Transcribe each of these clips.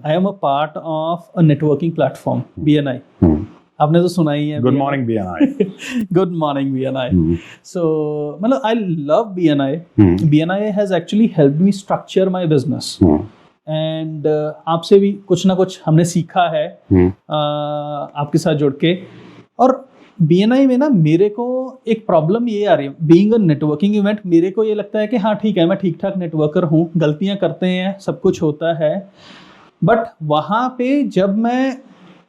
I am a part of a networking platform BNI. आपने तो सुना ही है. Good morning BNI. Good morning BNI. So मतलब I love BNI. BNI has actually helped me structure my business. And आपसे भी कुछ ना कुछ हमने सीखा है आपके साथ जुड़ के. और BNI में ना मेरे को एक प्रॉब्लम ये आ रही है, बीइंग अ नेटवर्किंग इवेंट, मेरे को ये लगता है कि हाँ ठीक है, मैं ठीक ठाक नेटवर्कर हूँ, गलतियाँ करते हैं, सब कुछ होता है, बट वहाँ पे जब मैं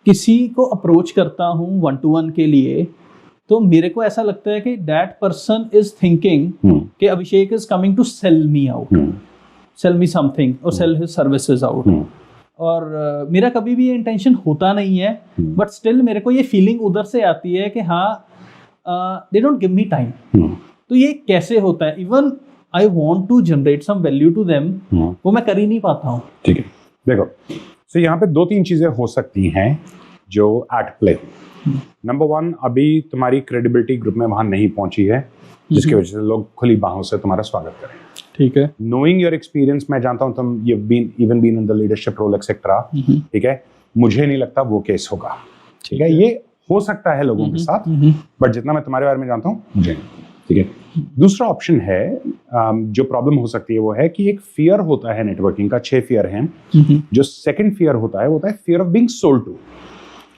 किसी को अप्रोच करता हूँ 1-to-1 के लिए, तो मेरे को ऐसा लगता है कि दैट पर्सन इज थिंकिंग कि Abhishek is coming to sell me out, sell me something और सेल हिज सर्विसेज आउट. और मेरा कभी भी ये इंटेंशन होता नहीं है, बट स्टिल मेरे को ये फीलिंग उधर से आती है कि हाँ they don't give me time. तो ये कैसे होता है? Even I want to generate some value to them, वो मैं कर ही नहीं पाता हूँ. ठीक है, देखो, सो यहाँ पे 2-3 चीजें हो सकती हैं जो एट प्ले. नंबर 1, अभी तुम्हारी क्रेडिबिलिटी ग्रुप में वहां नहीं पहुंची है, जिसकी वजह से लोग खुली बाहों से तुम्हारा स्वागत करें. ठीक है. नोइंग योर एक्सपीरियंस, मैं जानता हूं तुम you been in the leadership role etcetera. ठीक है, मुझे नहीं लगता वो केस होगा. ठीक है, ये हो सकता है लोगों के साथ, बट जितना मैं तुम्हारे बारे में जानता हूं मुझे नहीं. ठीक है. दूसरा ऑप्शन है, जो प्रॉब्लम हो सकती है वो है कि एक फियर होता है नेटवर्किंग का, 6 फियर हैं. जो सेकंड फियर होता है fear of being sold to.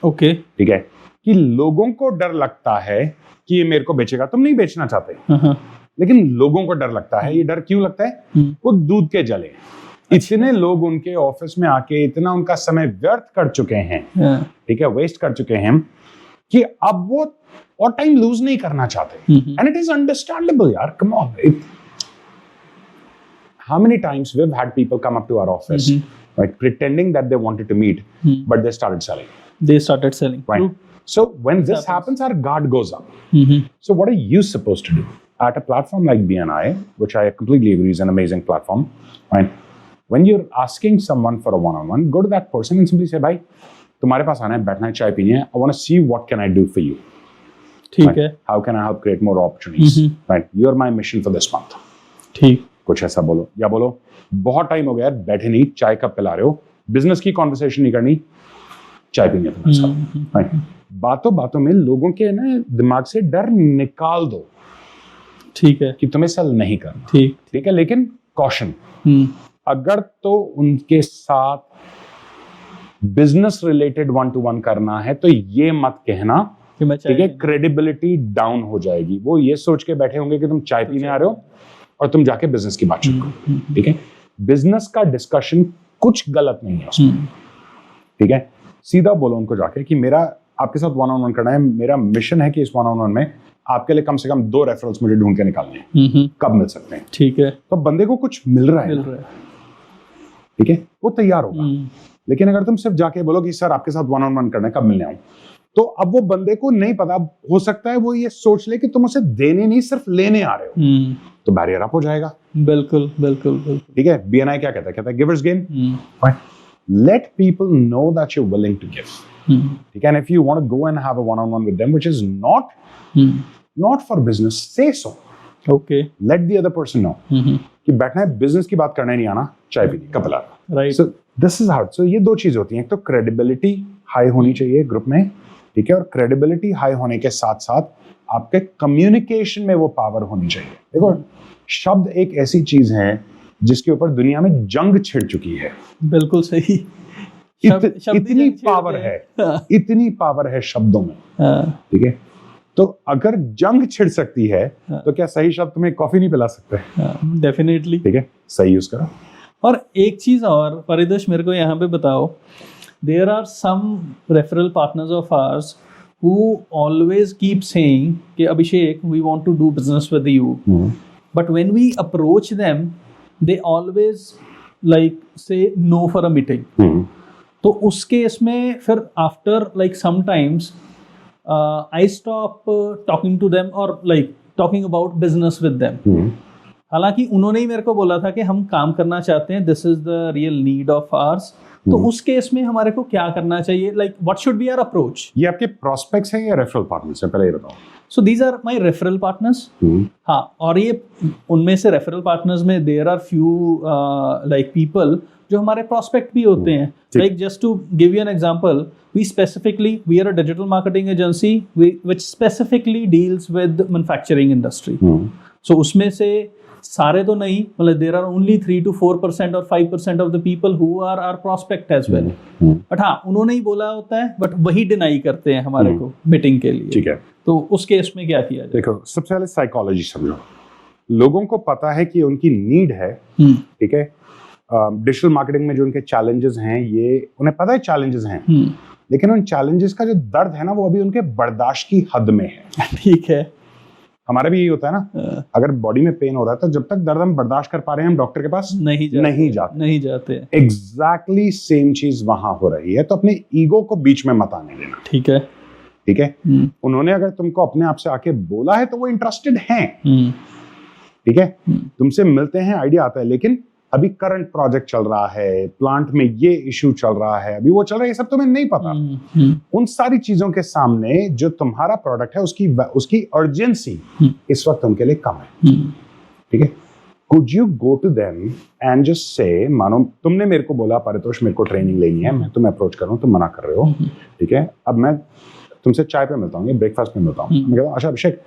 Okay, ठीक है, कि लोगों को डर लगता है कि ये मेरे को बेचेगा. तुम नहीं बेचना चाहते, लेकिन लोगों को डर लगता है. ये डर क्यों लगता है? वो दूध के जले. इतने लोग उनके ऑफिस में आके इतना उनका समय व्यर्थ कर चुके हैं, ठीक है, वेस्ट कर चुके हैं, कि अब वो और टाइम लूज नहीं करना चाहते. एंड इट इज अंडरस्टैंडेबल यार, come on. How many times we have had people come up to our office, right, pretending that they wanted to meet, but they started selling. Right. True. So when this happens, our guard goes up. So what are you supposed to do? At a platform like BNI, which I completely agree is an amazing platform, right? When you're asking someone for a one-on-one, go to that person and simply say, "Bhai, तुम्हारे पास आना है, बैठना है, चाय पीनी है. I want to see what can I do for you. ठीक है. How can I help create more opportunities? Right? You're my mission for this month." ठीक. कुछ ऐसा बोलो, या बोलो बहुत टाइम हो गया यार, बैठे नहीं, चाय कब पिला रहे हो, बिजनेस की कॉन्वर्सेशन नहीं करनी, चाय पीनी है तुम्हारे साथ. Right? बातों बातों में लोगों के ना दिमाग से डर निकाल दो. ठीक है, कि तुम्हें सेल नहीं करना. ठीक है, लेकिन कॉशन, अगर तो उनके साथ बिजनेस रिलेटेड 1-to-1 करना है तो ये मत कहना, ठीक है, क्रेडिबिलिटी डाउन हो जाएगी. वो ये सोच के बैठे होंगे कि तुम चाय पीने आ रहे हो और तुम जाके बिजनेस की बात शुरू करो. ठीक है, बिजनेस का डिस्कशन कुछ गलत नहीं है उसमें. ठीक है, सीधा बोलो उनको जाके कि मेरा आपके साथ 1-on-1 करना है, मेरा मिशन है कि इस 1-on-1 में आपके लिए कम से कम 2 रेफरल्स मुझे ढूंढ के निकालने हैं. कब मिल सकते हैं? ठीक है, तो बंदे को कुछ मिल रहा है. ठीक है, वो तैयार होगा. लेकिन अगर तुम सिर्फ जाके बोलो कि सर आपके साथ 1-on-1 करना है, कब मिलने आऊं, तो अब वो बंदे को नहीं पता, हो सकता है वो ये सोच ले कि तुम उसे देने नहीं सिर्फ लेने आ रहे हो, तो बैरियर अप हो जाएगा. बिल्कुल बिल्कुल बिल्कुल. ठीक है, BNI क्या कहता है givers gain. Let people know that you're willing to give. ठीक है, and if you want to go and have a one-on-one with them, which is not for business, say so. Okay. Let the other person know कि बैठना है, business की बात करना ही नहीं आना, चाय पीनी कब पिला. Right. So this is how. So ये 2 चीजें होती हैं. एक तो क्रेडिबिलिटी हाई होनी चाहिए ग्रुप में, ठीक है, और क्रेडिबिलिटी हाई होने के साथ साथ आपके कम्युनिकेशन में वो पावर होनी चाहिए. देखो, शब्द एक ऐसी चीज है जिसके ऊपर दुनिया में जंग छिड़ चुकी है. बिल्कुल सही. इतनी पावर है, इतनी पावर है शब्दों में. ठीक है, तो अगर जंग छिड़ सकती है तो क्या सही शब्द तुम्हें कॉफी नहीं पिला सकते? डेफिनेटली. ठीक है, सही यूज करो. और एक चीज और परिदोष, मेरे को यहाँ पे बताओ, there are some referral partners of ours who always keep saying कि अभिषेक, we want to do business with you, but when we approach them they always like say no for a meeting. तो उस case में फिर after like sometimes I stop talking to them or like talking about business with them. हालांकि उन्होंने ही मेरे को बोला था कि हम काम करना चाहते हैं, this is the real need of ours. तो उस केस में हमारे को क्या करना चाहिए, like what should be our approach? ये आपके प्रोस्पेक्ट्स हैं या रेफरल पार्टनर्स हैं, पहले ये बताओ. So these are my referral partners. हाँ, और ये उनमें से रेफरल पार्टनर्स में there are few like people जो हमारे प्रोस्पेक्ट भी होते हैं. Like just to give you an example, we are a digital marketing agency which specifically deals with manufacturing industry. So उसमें से सारे तो नहीं, मतलब there are only 3 to 4% or 5% of the people who are our prospect as well. But हाँ, उन्होंने ही बोला होता है, बट वही डिनाई करते हैं हमारे को मीटिंग के लिए. ठीक है. तो उस केस में क्या किया जाए? देखो, सबसे पहले साइकोलॉजी समझो. लोगों को पता है कि उनकी नीड है, ठीक है. डिजिटल मार्केटिंग में जो उनके चैलेंजेस हैं, ये उन्हें पता है चैलेंजेस हैं, लेकिन उन चैलेंजेस का जो दर्द है ना, वो अभी उनके बर्दाश्त की हद में है. ठीक है. हमारा भी यही होता है ना, अगर बॉडी में पेन हो रहा है तो जब तक दर्द हम बर्दाश्त कर पा रहे हैं, हम डॉक्टर के पास नहीं जाते. एग्जैक्टली सेम चीज वहां हो रही है. तो अपने ईगो को बीच में मत आने देना. ठीक है. ठीक है. उन्होंने अगर तुमको अपने आप से आके बोला है तो वो इंटरेस्टेड हैं. ठीक है. तुमसे मिलते हैं, आइडिया आता है, लेकिन अभी करंट प्रोजेक्ट चल रहा है, प्लांट में ये इश्यू चल रहा है, अभी वो चल रहा है, ये सब तुम्हें नहीं पता. उन सारी चीजों के सामने जो तुम्हारा प्रोडक्ट है, उसकी अर्जेंसी इस वक्त उनके लिए कम है. ठीक है. Could you go to them and just say, मानो तुमने मेरे को बोला परितोष मेरे को ट्रेनिंग लेनी है, मैं तुम्हें अप्रोच कर रहा हूँ, तुम मना कर रहे हो. ठीक है. अब मैं तुमसे चाय पे मिलता हूँ, ब्रेकफास्ट पे मिलता हूँ. मैं कहता हूँ, अच्छा अभिषेक,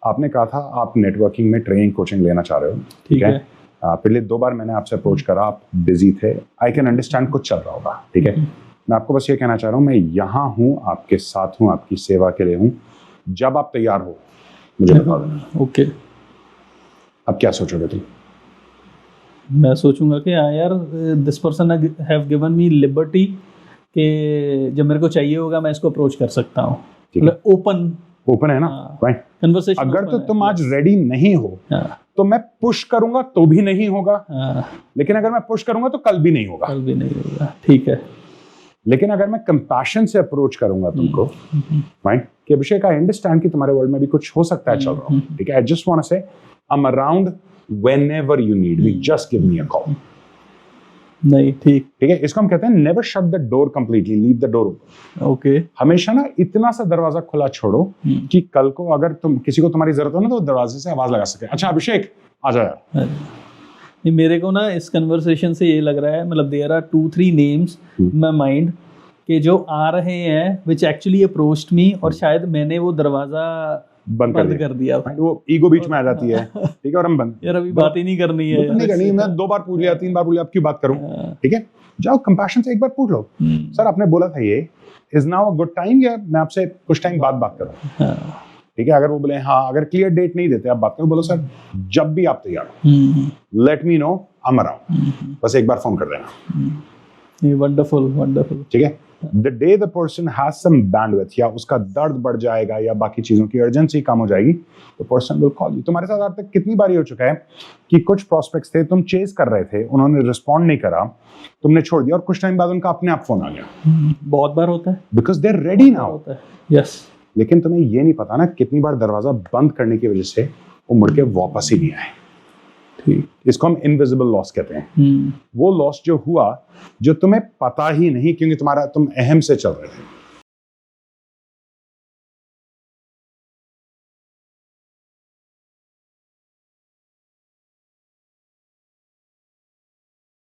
आपने कहा था आप नेटवर्किंग में ट्रेनिंग कोचिंग लेना चाह रहे हो. ठीक है. पहले 2 बार मैंने आपसे अप्रोच करा, आप बिजी थे. आई कैन अंडरस्टैंड कुछ चल रहा होगा. ठीक है. मैं आपको बस ये कहना चाह रहा हूँ, मैं यहाँ हूँ, आपके साथ हूँ, आपकी सेवा के लिए हूँ. जब आप तैयार हो मुझे बता देना. ओके. अब क्या सोचोगे तुम? मैं सोचूंगा कि हाँ यार, this person have given me liberty कि जब मेरे को चाहिए होगा मैं इसको अप्रोच कर सकता हूँ. मतलब ओपन है ना, राइट. कन्वर्सेशन. अगर तो तुम आज रेडी नहीं हो तो मैं पुश करूंगा तो भी नहीं होगा. लेकिन अगर मैं पुश करूंगा तो कल भी नहीं होगा. ठीक है. लेकिन अगर मैं कंपैशन से अप्रोच करूंगा तुमको, राइट, कि अभिषेक आई अंडरस्टैंड कि तुम्हारे वर्ल्ड में भी कुछ हो सकता है चल रहा हो. ठीक है. आई जस्ट वांट टू से I am around whenever you need me, just give me a call. नहीं. ठीक है. इसको हम कहते हैं never shut the door completely, leave the door open. Okay. हमेशा ना इतना सा दरवाजा खुला छोड़ो कि कल को अगर तुम किसी को तुम्हारी जरूरत हो ना, तो दरवाजे से आवाज लगा सके, अच्छा अभिषेक आ जा यार. मेरे को ना इस कन्वर्सेशन से ये लग रहा है, मतलब there are 2-3 names in my mind के जो आ रहे हैं व्हिच एक्चुअली अप्रोच्ड मी, और शायद मैंने वो दरवाजा बंद कर दिया. वो ईगो बीच में आ जाती है. ठीक है. और हम बंद, यार अभी बात ही नहीं करनी है, नहीं करनी. मैं 2 बार पूछ लिया, 3 बार पूछ लिया, अब क्यों बात करूं. ठीक है. जाओ कंपैशन से एक बार पूछ लो, सर आपने बोला था ये, is now a good time, या मैं आपसे कुछ टाइम बाद बात करूं. ठीक है. अगर वो बोले हाँ, अगर क्लियर डेट नहीं देते आप बात करो, बोलो सर जब भी आप तैयार हो, let me know, I am around, बस एक बार फोन कर देना. वंडरफुल. ठीक है. The day the person has some bandwidth, या उसका दर्द बढ़ जाएगा या बाकी चीजों की अर्जेंसी कम हो जाएगी, तो पर्सन विल कॉल यू. तुम्हारे साथ आज तक कितनी बार हो चुका है कि कुछ प्रोस्पेक्ट्स थे, तुम चेज कर रहे थे, उन्होंने रिस्पॉन्ड नहीं करा, तुमने छोड़ दिया, और कुछ टाइम बाद उनका अपने आप फोन आ गया. बहुत बार होता है, because they are ready now. Yes. लेकिन तुम्हें ये नहीं पता ना कितनी बार दरवाजा बंद करने की वजह से वो मुड़ के वापस ही नहीं आए. इसको हम इनविजिबल लॉस कहते हैं. वो लॉस जो हुआ, जो तुम्हें पता ही नहीं, क्योंकि तुम अहम से चल रहे थे.